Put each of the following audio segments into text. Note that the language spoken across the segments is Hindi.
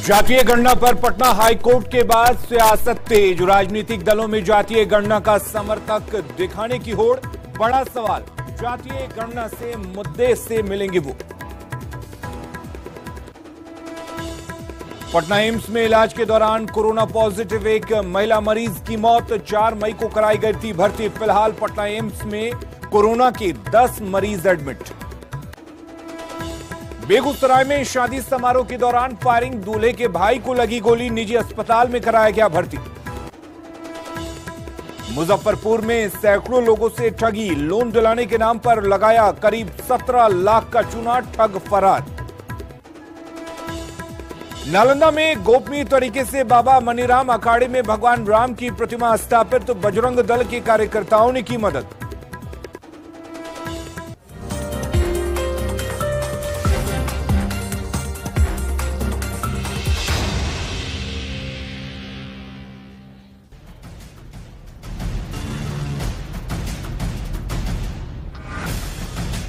जातीय गणना पर पटना हाईकोर्ट के बाद सियासत तेज। राजनीतिक दलों में जातीय गणना का समर्थक दिखाने की होड़। बड़ा सवाल, जातीय गणना से मुद्दे से मिलेंगे वो। पटना एम्स में इलाज के दौरान कोरोना पॉजिटिव एक महिला मरीज की मौत। 4 मई को कराई गई थी भर्ती। फिलहाल पटना एम्स में कोरोना के 10 मरीज एडमिट। बेगूसराय में शादी समारोह के दौरान फायरिंग, दूल्हे के भाई को लगी गोली, निजी अस्पताल में कराया गया भर्ती। मुजफ्फरपुर में सैकड़ों लोगों से ठगी, लोन दिलाने के नाम पर लगाया करीब 17 लाख का चूना, ठग फरार। नालंदा में गोपनीय तरीके से बाबा मनीराम अखाड़े में भगवान राम की प्रतिमा स्थापित, तो बजरंग दल के कार्यकर्ताओं ने की मदद।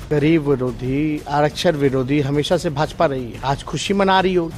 गरीब विरोधी, आरक्षण विरोधी हमेशा से भाजपा रही है। आज खुशी मना रही हो।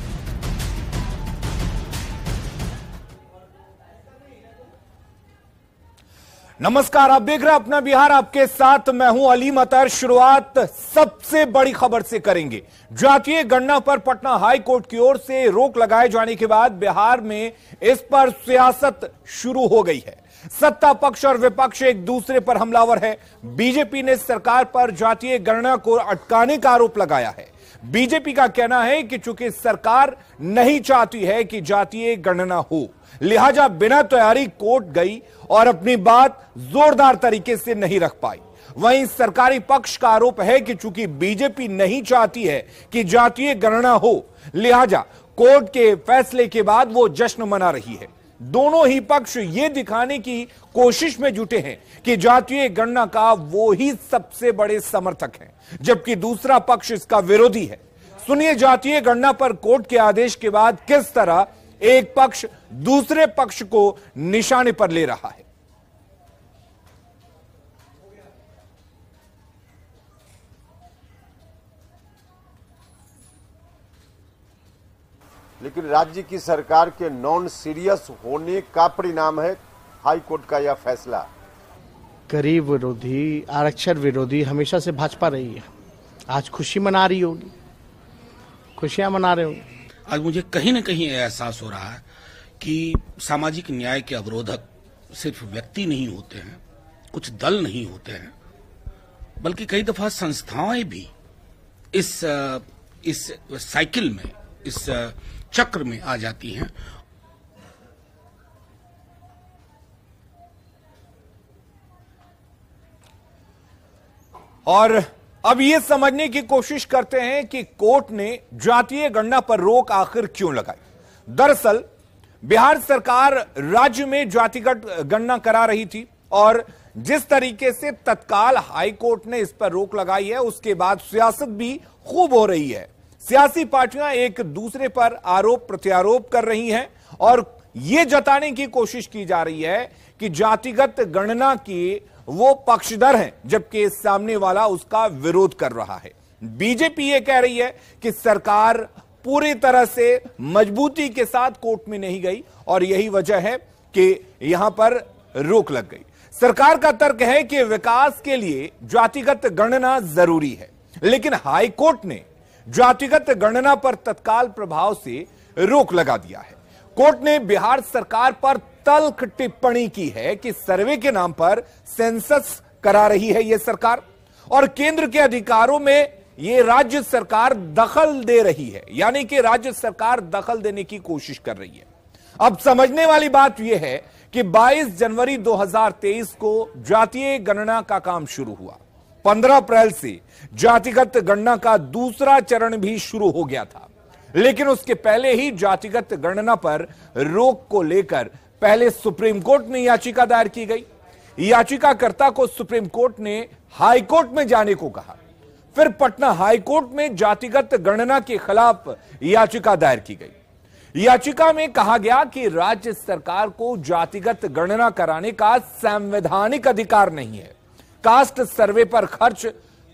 नमस्कार, आप देख रहे हैं अपना बिहार, आपके साथ मैं हूं अली मतर। शुरुआत सबसे बड़ी खबर से करेंगे। जातीय गणना पर पटना हाई कोर्ट की ओर से रोक लगाए जाने के बाद बिहार में इस पर सियासत शुरू हो गई है। सत्ता पक्ष और विपक्ष एक दूसरे पर हमलावर है। बीजेपी ने सरकार पर जातीय गणना को अटकाने का आरोप लगाया है। बीजेपी का कहना है कि चूंकि सरकार नहीं चाहती है कि जातीय गणना हो, लिहाजा बिना तैयारी कोर्ट गई और अपनी बात जोरदार तरीके से नहीं रख पाई। वहीं सरकारी पक्ष का आरोप है कि चूंकि बीजेपी नहीं चाहती है कि जातीय गणना हो, लिहाजा कोर्ट के फैसले के बाद वो जश्न मना रही है। दोनों ही पक्ष ये दिखाने की कोशिश में जुटे हैं कि जातीय गणना का वो ही सबसे बड़े समर्थक हैं, जबकि दूसरा पक्ष इसका विरोधी है। सुनिए जातीय गणना पर कोर्ट के आदेश के बाद किस तरह एक पक्ष दूसरे पक्ष को निशाने पर ले रहा है। लेकिन राज्य की सरकार के नॉन सीरियस होने का परिणाम है हाई कोर्ट का यह फैसला। गरीब विरोधी, आरक्षण विरोधी हमेशा से भाजपा रही है। आज खुशी मना रही होगी, खुशियां मना रहे होंगे। आज मुझे कहीं न कहीं एहसास हो रहा है कि सामाजिक न्याय के अवरोधक सिर्फ व्यक्ति नहीं होते हैं, कुछ दल नहीं होते हैं, बल्कि कई दफा संस्थाएं भी इस साइकिल में, इस चक्र में आ जाती हैं। और अब ये समझने की कोशिश करते हैं कि कोर्ट ने जातीय गणना पर रोक आखिर क्यों लगाई। दरअसल बिहार सरकार राज्य में जातिगत गणना करा रही थी और जिस तरीके से तत्काल हाई कोर्ट ने इस पर रोक लगाई है, उसके बाद सियासत भी खूब हो रही है। सियासी पार्टियां एक दूसरे पर आरोप प्रत्यारोप कर रही हैं और यह जताने की कोशिश की जा रही है कि जातिगत गणना की वो पक्षधर हैं, जबकि सामने वाला उसका विरोध कर रहा है। बीजेपी ये कह रही है कि सरकार पूरी तरह से मजबूती के साथ कोर्ट में नहीं गई और यही वजह है कि यहां पर रोक लग गई। सरकार का तर्क है कि विकास के लिए जातिगत गणना जरूरी है, लेकिन हाई कोर्ट ने जातिगत गणना पर तत्काल प्रभाव से रोक लगा दिया है। कोर्ट ने बिहार सरकार पर तल्ख टिप्पणी की है कि सर्वे के नाम पर सेंसस करा रही है यह सरकार और केंद्र के अधिकारों में यह राज्य सरकार दखल दे रही है, यानी कि राज्य सरकार दखल देने की कोशिश कर रही है। अब समझने वाली बात यह है कि 22 जनवरी 2023 को जातीय गणना का काम शुरू हुआ। 15 अप्रैल से जातिगत गणना का दूसरा चरण भी शुरू हो गया था, लेकिन उसके पहले ही जातिगत गणना पर रोक को लेकर पहले सुप्रीम कोर्ट में याचिका दायर की गई। याचिकाकर्ता को सुप्रीम कोर्ट ने हाई कोर्ट में जाने को कहा। फिर पटना हाई कोर्ट में जातिगत गणना के खिलाफ याचिका दायर की गई। याचिका में कहा गया कि राज्य सरकार को जातिगत गणना कराने का संवैधानिक अधिकार नहीं है। कास्ट सर्वे पर खर्च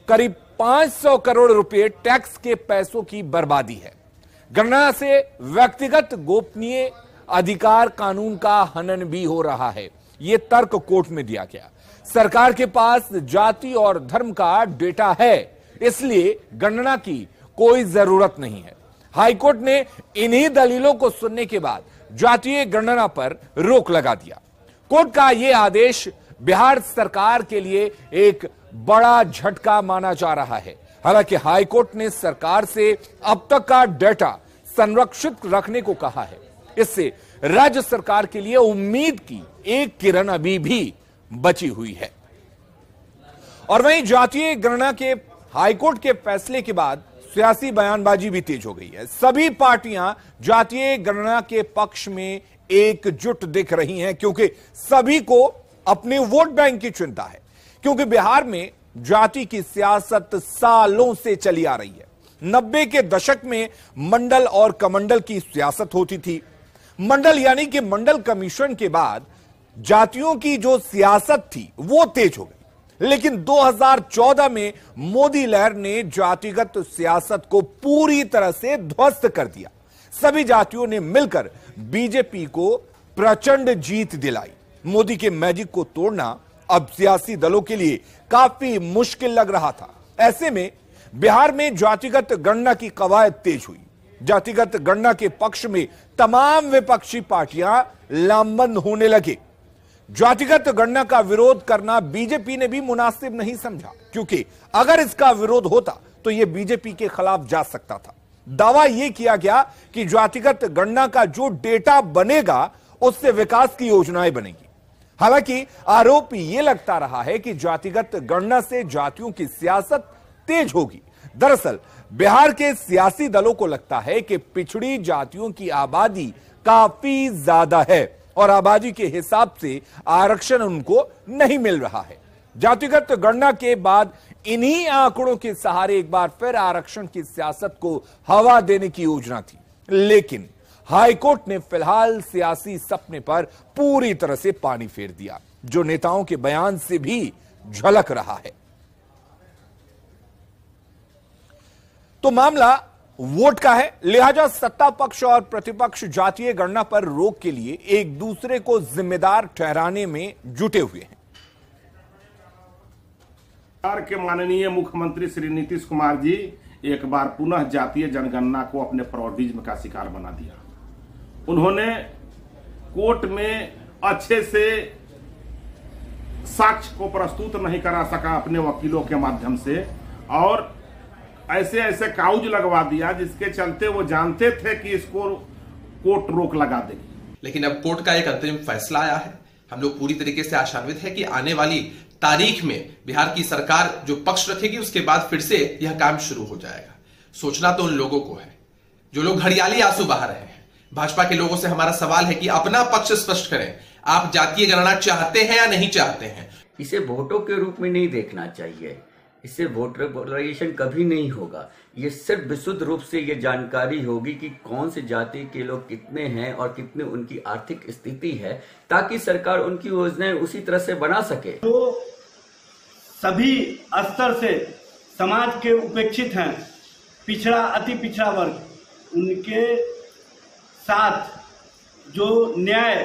करीब 500 करोड़ रुपए टैक्स के पैसों की बर्बादी है। गणना से व्यक्तिगत गोपनीय अधिकार कानून का हनन भी हो रहा है। यह तर्क कोर्ट में दिया गया। सरकार के पास जाति और धर्म का डेटा है, इसलिए गणना की कोई जरूरत नहीं है। हाईकोर्ट ने इन्हीं दलीलों को सुनने के बाद जातीय गणना पर रोक लगा दिया। कोर्ट का यह आदेश बिहार सरकार के लिए एक बड़ा झटका माना जा रहा है। हालांकि हाईकोर्ट ने सरकार से अब तक का डेटा संरक्षित रखने को कहा है। इससे राज्य सरकार के लिए उम्मीद की एक किरण अभी भी बची हुई है। और वहीं जातीय गणना के हाईकोर्ट के फैसले के बाद सियासी बयानबाजी भी तेज हो गई है। सभी पार्टियां जातीय गणना के पक्ष में एकजुट दिख रही हैं, क्योंकि सभी को अपने वोट बैंक की चिंता है। क्योंकि बिहार में जाति की सियासत सालों से चली आ रही है। 90 के दशक में मंडल और कमंडल की सियासत होती थी। मंडल यानी कि मंडल कमीशन के बाद जातियों की जो सियासत थी वो तेज हो गई। लेकिन 2014 में मोदी लहर ने जातिगत सियासत को पूरी तरह से ध्वस्त कर दिया। सभी जातियों ने मिलकर बीजेपी को प्रचंड जीत दिलाई। मोदी के मैजिक को तोड़ना अब सियासी दलों के लिए काफी मुश्किल लग रहा था। ऐसे में बिहार में जातिगत गणना की कवायद तेज हुई। जातिगत गणना के पक्ष में तमाम विपक्षी पार्टियां लामबंद होने लगे। जातिगत गणना का विरोध करना बीजेपी ने भी मुनासिब नहीं समझा, क्योंकि अगर इसका विरोध होता तो यह बीजेपी के खिलाफ जा सकता था। दावा यह किया गया कि जातिगत गणना का जो डेटा बनेगा उससे विकास की योजनाएं बनेगी। हालांकि आरोप यह लगता रहा है कि जातिगत गणना से जातियों की सियासत तेज होगी। दरअसल बिहार के सियासी दलों को लगता है कि पिछड़ी जातियों की आबादी काफी ज्यादा है और आबादी के हिसाब से आरक्षण उनको नहीं मिल रहा है। जातिगत गणना के बाद इन्हीं आंकड़ों के सहारे एक बार फिर आरक्षण की सियासत को हवा देने की योजना थी। लेकिन हाईकोर्ट ने फिलहाल सियासी सपने पर पूरी तरह से पानी फेर दिया, जो नेताओं के बयान से भी झलक रहा है। तो मामला वोट का है, लिहाजा सत्ता पक्ष और प्रतिपक्ष जातीय गणना पर रोक के लिए एक दूसरे को जिम्मेदार ठहराने में जुटे हुए हैं। बिहार के माननीय मुख्यमंत्री श्री नीतीश कुमार जी एक बार पुनः जातीय जनगणना को अपने फ्रॉडिज्म का शिकार बना दिया। उन्होंने कोर्ट में अच्छे से साक्ष्य को प्रस्तुत नहीं करा सका अपने वकीलों के माध्यम से, और ऐसे ऐसे काउज लगवा दिया जिसके चलते वो जानते थे कि इसको कोर्ट रोक लगा देगी। लेकिन अब कोर्ट का एक अंतरिम फैसला आया है। हम लोग पूरी तरीके से आशान्वित है कि आने वाली तारीख में बिहार की सरकार जो पक्ष रखेगी उसके बाद फिर से यह काम शुरू हो जाएगा। सोचना तो उन लोगों को है जो लोग घड़ियाली आंसू बहा रहे हैं। भाजपा के लोगों से हमारा सवाल है कि अपना पक्ष स्पष्ट करें। आप जातीय गणना चाहते हैं या नहीं चाहते हैं? इसे वोटों के रूप में नहीं देखना चाहिए। इससे वोटर पोलराइजेशन कभी नहीं होगा। ये सिर्फ विशुद्ध रूप से ये जानकारी होगी कि कौन से जाति के लोग कितने हैं और कितने उनकी आर्थिक स्थिति है, ताकि सरकार उनकी योजनाएं उसी तरह से बना सके। तो सभी स्तर से समाज के उपेक्षित हैं, पिछड़ा अति पिछड़ा वर्ग, उनके साथ जो न्याय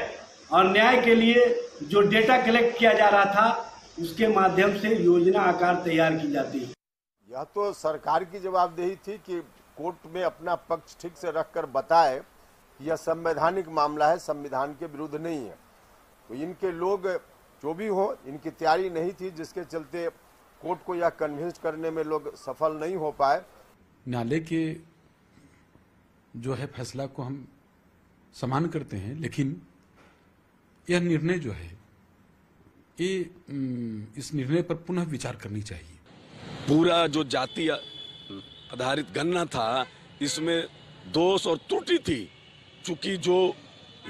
और न्याय के लिए जो डेटा कलेक्ट किया जा रहा था उसके माध्यम से योजना आकार तैयार की जाती है। यह तो सरकार की जवाबदेही थी कि कोर्ट में अपना पक्ष ठीक से रखकर बताए कि यह संवैधानिक मामला है, संविधान के विरुद्ध नहीं है। तो इनके लोग जो भी हो, इनकी तैयारी नहीं थी, जिसके चलते कोर्ट को यह कन्विंस करने में लोग सफल नहीं हो पाए। न्यायालय के जो है फैसला को हम सम्मान करते हैं, लेकिन यह निर्णय जो है ये इस निर्णय पर पुनः विचार करनी चाहिए। पूरा जो जाति आधारित गणना था, इसमें दोष और त्रुटि थी। चूंकि जो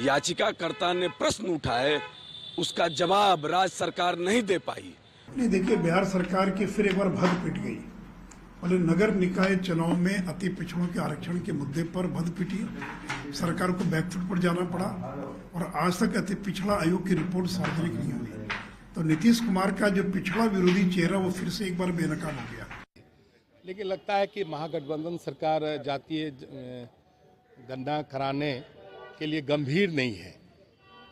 याचिकाकर्ता ने प्रश्न उठाए उसका जवाब राज्य सरकार नहीं दे पाई। नहीं, देखिए बिहार सरकार की फिर एक बार भद पिट गई। बोले नगर निकाय चुनाव में अति पिछड़ों के आरक्षण के मुद्दे पर भद पिटी, सरकार को बैकफुट पर जाना पड़ा और आज तक अति पिछड़ा आयोग की रिपोर्ट सार्वजनिक नहीं हुई। तो नीतीश कुमार का जो पिछड़ा विरोधी चेहरा वो फिर से एक बार बेनकाब हो गया। लेकिन लगता है कि महागठबंधन सरकार जातीय गणना कराने के लिए गंभीर नहीं है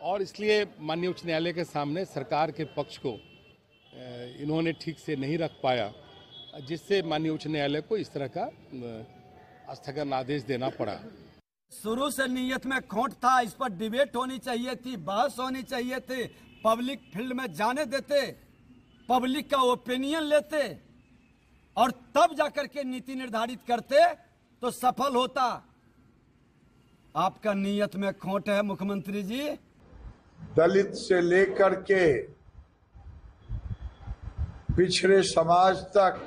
और इसलिए माननीय उच्च न्यायालय के सामने सरकार के पक्ष को इन्होंने ठीक से नहीं रख पाया, जिससे माननीय उच्च न्यायालय को इस तरह का स्थगन आदेश देना पड़ा। शुरू से नीयत में खोट था, इस पर डिबेट होनी चाहिए थी, बहस होनी चाहिए थी, पब्लिक फील्ड में जाने देते, पब्लिक का ओपिनियन लेते और तब जाकर के नीति निर्धारित करते तो सफल होता। आपका नीयत में खोट है मुख्यमंत्री जी। दलित से लेकर के पिछड़े समाज तक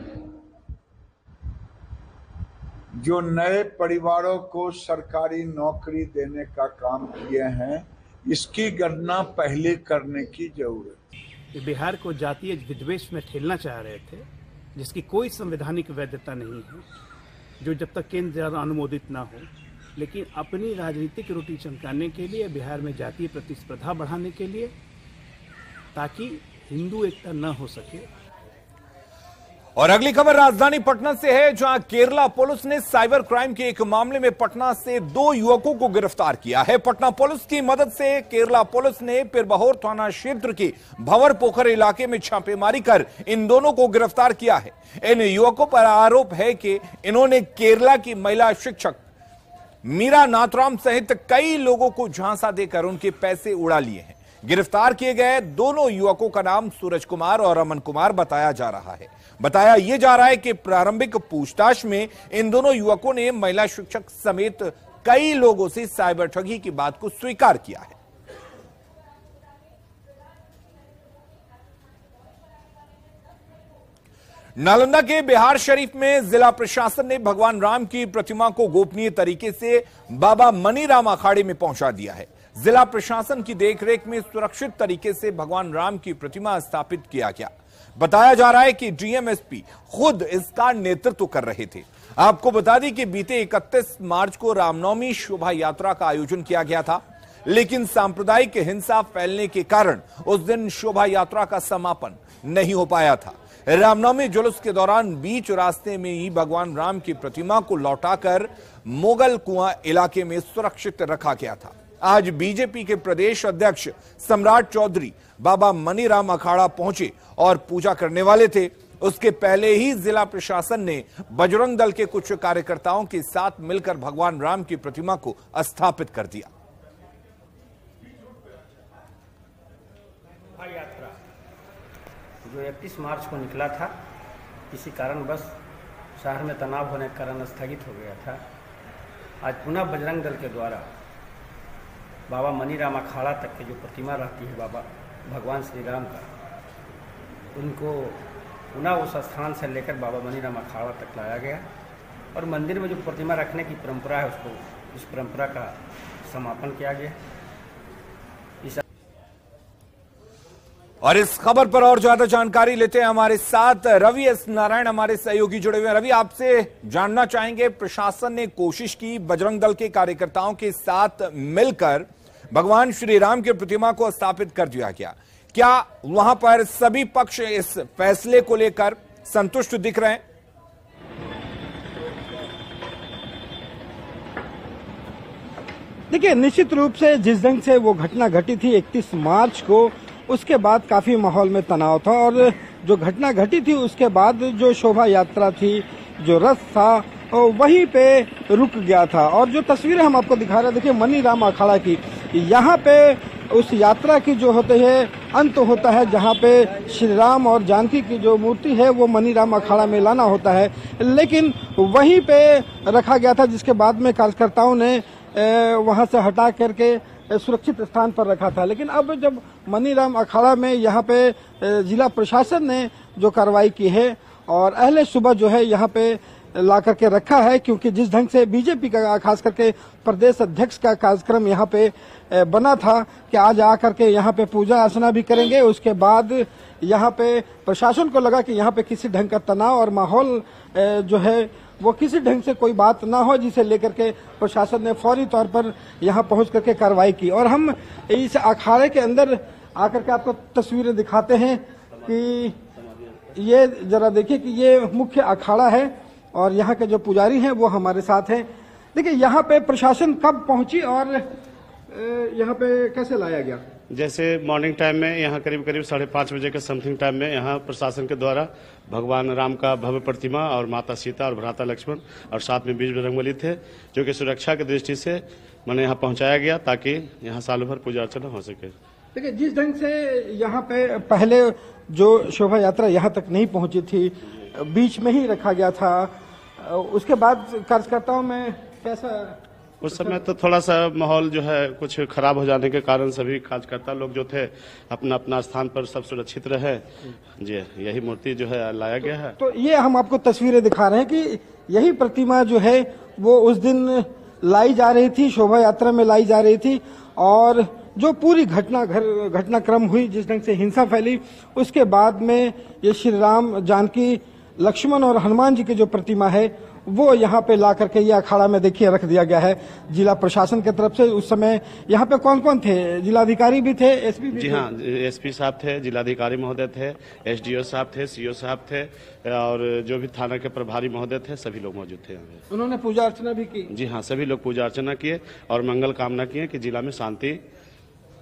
जो नए परिवारों को सरकारी नौकरी देने का काम किए हैं, इसकी गणना पहले करने की जरूरत है। बिहार को जातीय विद्वेष में ठेलना चाह रहे थे, जिसकी कोई संवैधानिक वैधता नहीं है, जो जब तक केंद्र द्वारा अनुमोदित ना हो, लेकिन अपनी राजनीतिक रोटी चमकाने के लिए, बिहार में जातीय प्रतिस्पर्धा बढ़ाने के लिए, ताकि हिंदू एकता न हो सके। और अगली खबर राजधानी पटना से है, जहां केरला पुलिस ने साइबर क्राइम के एक मामले में पटना से 2 युवकों को गिरफ्तार किया है। पटना पुलिस की मदद से केरला पुलिस ने पिरबहोर थाना क्षेत्र के भंवर पोखर इलाके में छापेमारी कर इन दोनों को गिरफ्तार किया है। इन युवकों पर आरोप है कि इन्होंने केरला की महिला शिक्षक मीरा नाथराम सहित कई लोगों को झांसा देकर उनके पैसे उड़ा लिए हैं। गिरफ्तार किए गए दोनों युवकों का नाम सूरज कुमार और अमन कुमार बताया जा रहा है। बताया यह जा रहा है कि प्रारंभिक पूछताछ में इन दोनों युवकों ने महिला शिक्षक समेत कई लोगों से साइबर ठगी की बात को स्वीकार किया है। नालंदा के बिहार शरीफ में जिला प्रशासन ने भगवान राम की प्रतिमा को गोपनीय तरीके से बाबा मनीराम अखाड़े में पहुंचा दिया है। जिला प्रशासन की देखरेख में सुरक्षित तरीके से भगवान राम की प्रतिमा स्थापित किया गया। बताया जा रहा है कि डीएमएसपी खुद इसका नेतृत्व कर रहे थे। आपको बता दें कि बीते 31 मार्च को रामनवमी शोभा यात्रा का आयोजन किया गया था, लेकिन सांप्रदायिक हिंसा फैलने के कारण उस दिन शोभा यात्रा का समापन नहीं हो पाया था। रामनवमी जुलूस के दौरान बीच रास्ते में ही भगवान राम की प्रतिमा को लौटाकर मोगल कुआं इलाके में सुरक्षित रखा गया था। आज बीजेपी के प्रदेश अध्यक्ष सम्राट चौधरी बाबा मनीराम अखाड़ा पहुंचे और पूजा करने वाले थे। उसके पहले ही जिला प्रशासन ने बजरंग दल के कुछ कार्यकर्ताओं के साथ मिलकर भगवान राम की प्रतिमा को स्थापित कर दिया। यात्रा जो 31 मार्च को निकला था, किसी कारणवश शहर में तनाव होने के कारण स्थगित हो गया था। आज पुनः बजरंग दल के द्वारा बाबा मनीराम अखाड़ा तक की जो प्रतिमा रहती है बाबा भगवान श्री राम का, उनको पुनः उस स्थान से लेकर बाबा मनीराम अखाड़ा तक लाया गया और मंदिर में जो प्रतिमा रखने की परंपरा है, उसको उस परंपरा का समापन किया गया। और इस खबर पर और ज्यादा जानकारी लेते हैं, हमारे साथ रवि एस नारायण हमारे सहयोगी जुड़े हुए हैं। रवि, आपसे जानना चाहेंगे, प्रशासन ने कोशिश की बजरंग दल के कार्यकर्ताओं के साथ मिलकर भगवान श्री राम की प्रतिमा को स्थापित कर दिया गया, क्या वहां पर सभी पक्ष इस फैसले को लेकर संतुष्ट दिख रहे हैं? देखिए, निश्चित रूप से जिस ढंग से वो घटना घटी थी 31 मार्च को, उसके बाद काफी माहौल में तनाव था और जो घटना घटी थी उसके बाद जो शोभा यात्रा थी, जो रथ था, वहीं पे रुक गया था। और जो तस्वीरें हम आपको दिखा रहे हैं, देखिए मनीराम अखाड़ा की, यहाँ पे उस यात्रा की जो होते है अंत होता है, जहाँ पे श्री राम और जानकी की जो मूर्ति है वो मनीराम अखाड़ा में लाना होता है, लेकिन वहीं पे रखा गया था, जिसके बाद में कार्यकर्ताओं ने वहाँ से हटा करके सुरक्षित स्थान पर रखा था। लेकिन अब जब मनीराम अखाड़ा में यहाँ पे जिला प्रशासन ने जो कार्रवाई की है और अहले सुबह जो है यहाँ पे ला करके रखा है, क्योंकि जिस ढंग से बीजेपी का खास करके प्रदेश अध्यक्ष का कार्यक्रम यहाँ पे बना था कि आज आकर के यहाँ पे पूजा अर्चना भी करेंगे, उसके बाद यहाँ पे प्रशासन को लगा कि यहाँ पे किसी ढंग का तनाव और माहौल जो है वो किसी ढंग से कोई बात ना हो, जिसे लेकर के प्रशासन ने फौरी तौर पर यहाँ पहुँच करके कार्रवाई की। और हम इस अखाड़े के अंदर आकर के आपको तस्वीरें दिखाते हैं कि ये जरा देखिए कि ये मुख्य अखाड़ा है और यहाँ के जो पुजारी हैं वो हमारे साथ हैं। देखिए यहाँ पे प्रशासन कब पहुंची और यहाँ पे कैसे लाया गया? जैसे मॉर्निंग टाइम में यहाँ करीब 5:30 बजे के समथिंग टाइम में यहाँ प्रशासन के द्वारा भगवान राम का भव्य प्रतिमा और माता सीता और भ्राता लक्ष्मण और साथ में बीज बजरंगबली थे, जो कि सुरक्षा की दृष्टि से मैंने यहाँ पहुँचाया गया ताकि यहाँ सालों भर पूजा अर्चना हो सके। देखिए जिस ढंग से यहाँ पे पहले जो शोभा यात्रा यहाँ तक नहीं पहुंची थी, बीच में ही रखा गया था, उसके बाद कार्यकर्ताओं में कैसा? उस समय तो थोड़ा सा माहौल जो है कुछ खराब हो जाने के कारण सभी कार्यकर्ता लोग जो थे अपना अपना स्थान पर सब सुरक्षित रहे। जी यही मूर्ति जो है लाया गया है। तो ये हम आपको तस्वीरें दिखा रहे हैं कि यही प्रतिमा जो है वो उस दिन लाई जा रही थी, शोभा यात्रा में लाई जा रही थी, और जो पूरी घटनाक्रम हुई, जिस ढंग से हिंसा फैली, उसके बाद में ये श्री राम, जानकी, लक्ष्मण और हनुमान जी की जो प्रतिमा है वो यहाँ पे ला करके ये अखाड़ा में देखिए रख दिया गया है जिला प्रशासन की तरफ से। उस समय यहाँ पे कौन कौन थे? जिलाधिकारी भी थे, एसपी भी? जी हाँ, एसपी साहब थे, जिलाधिकारी महोदय थे, एसडीओ साहब थे, सीओ साहब थे और जो भी थाना के प्रभारी महोदय थे, सभी लोग मौजूद थे। उन्होंने पूजा अर्चना भी की? जी हाँ, सभी लोग पूजा अर्चना किए और मंगल कामना किए कि जिला में शांति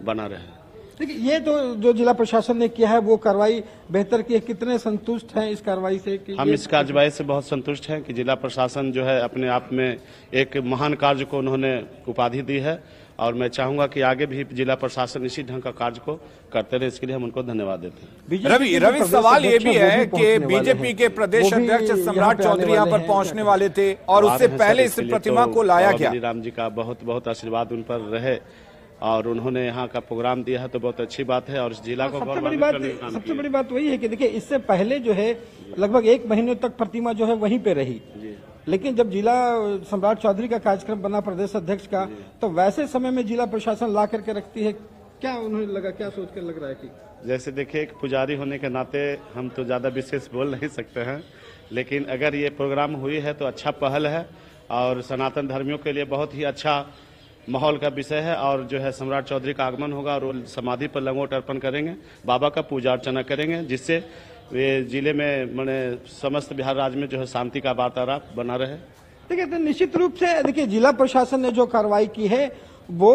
बना रहे। देखिए ये तो जो जिला प्रशासन ने किया है वो कार्रवाई बेहतर की है, कितने संतुष्ट हैं इस कार्रवाई से? कि हम इस कार्रवाई से बहुत संतुष्ट हैं कि जिला प्रशासन जो है अपने आप में एक महान कार्य को उन्होंने उपाधि दी है और मैं चाहूंगा कि आगे भी जिला प्रशासन इसी ढंग का कार्य को करते रहे, इसके लिए हम उनको धन्यवाद देते हैं। रवि सवाल ये भी है कि बीजेपी के प्रदेश अध्यक्ष सम्राट चौधरी यहाँ पर पहुंचने वाले थे और उससे पहले इस प्रतिमा को लाया गया। राम जी का बहुत बहुत आशीर्वाद उन पर रहे और उन्होंने यहाँ का प्रोग्राम दिया है तो बहुत अच्छी बात है और इस जिला को सबसे बड़ी बात वही है कि देखिए इससे पहले जो है लगभग 1 महीने तक प्रतिमा जो है वहीं पे रही, लेकिन जब जिला सम्राट चौधरी का कार्यक्रम बना प्रदेश अध्यक्ष का तो वैसे समय में जिला प्रशासन ला करके रखती है। क्या उन्हें लगा, क्या सोच कर लग रहा है कि जैसे देखिए एक पुजारी होने के नाते हम तो ज्यादा विशेष बोल नहीं सकते हैं, लेकिन अगर ये प्रोग्राम हुई है तो अच्छा पहल है और सनातन धर्मियों के लिए बहुत ही अच्छा माहौल का विषय है। और जो है सम्राट चौधरी का आगमन होगा और वो समाधि पर लंगोट अर्पण करेंगे, बाबा का पूजा अर्चना करेंगे, जिससे वे जिले में मैंने समस्त बिहार राज्य में जो है शांति का वातावरण बना रहे। देखिए तो निश्चित रूप से देखिए जिला प्रशासन ने जो कार्रवाई की है वो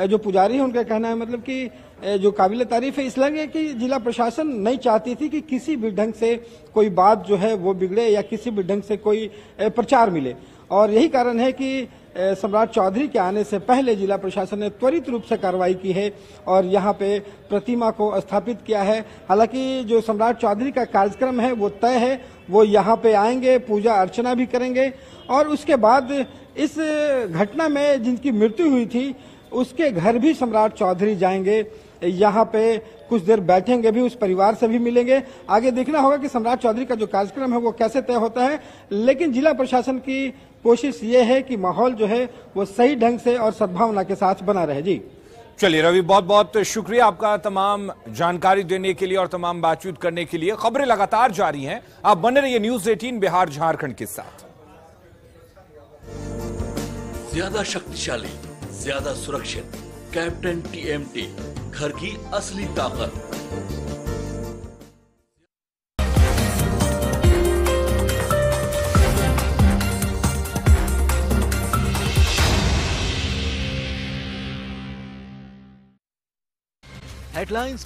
जो पुजारी है उनका कहना है मतलब कि जो काबिल तारीफ है, इसलिए कि जिला प्रशासन नहीं चाहती थी कि किसी भी ढंग से कोई बात जो है वो बिगड़े या किसी भी ढंग से कोई प्रचार मिले, और यही कारण है कि सम्राट चौधरी के आने से पहले जिला प्रशासन ने त्वरित रूप से कार्रवाई की है और यहाँ पे प्रतिमा को स्थापित किया है। हालांकि जो सम्राट चौधरी का कार्यक्रम है वो तय है, वो यहाँ पे आएंगे, पूजा अर्चना भी करेंगे और उसके बाद इस घटना में जिनकी मृत्यु हुई थी उसके घर भी सम्राट चौधरी जाएंगे, यहाँ पे कुछ देर बैठेंगे भी, उस परिवार से भी मिलेंगे। आगे देखना होगा कि सम्राट चौधरी का जो कार्यक्रम है वो कैसे तय होता है, लेकिन जिला प्रशासन की कोशिश ये है कि माहौल जो है वो सही ढंग से और सद्भावना के साथ बना रहे। जी चलिए रवि, बहुत बहुत शुक्रिया आपका तमाम जानकारी देने के लिए और तमाम बातचीत करने के लिए। खबरें लगातार जारी हैं, आप बने रहिए न्यूज़ 18 बिहार झारखंड के साथ। ज्यादा शक्तिशाली, ज्यादा सुरक्षित, कैप्टन TMT, घर की असली ताकत। हेडलाइंस